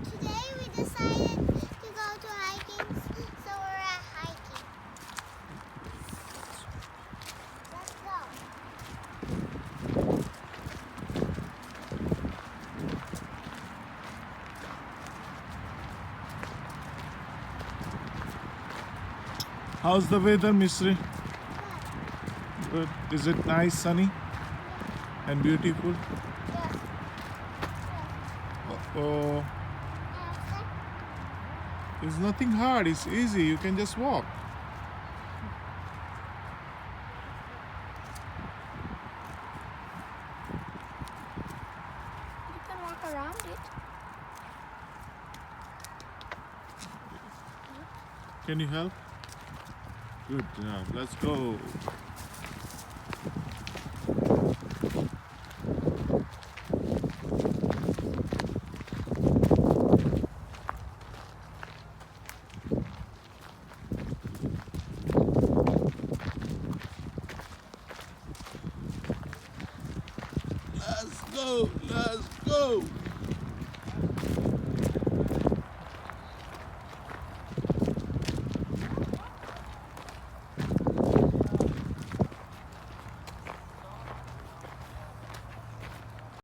Today we decided to go to hiking, so we're at hiking. Let's go. How's the weather, Misri? Good. Good. Is it nice, sunny and beautiful? Yes. Oh, it's nothing hard. It's easy. You can just walk. You can walk around it. Can you help? Good job. Let's go. Let's go. Let's go.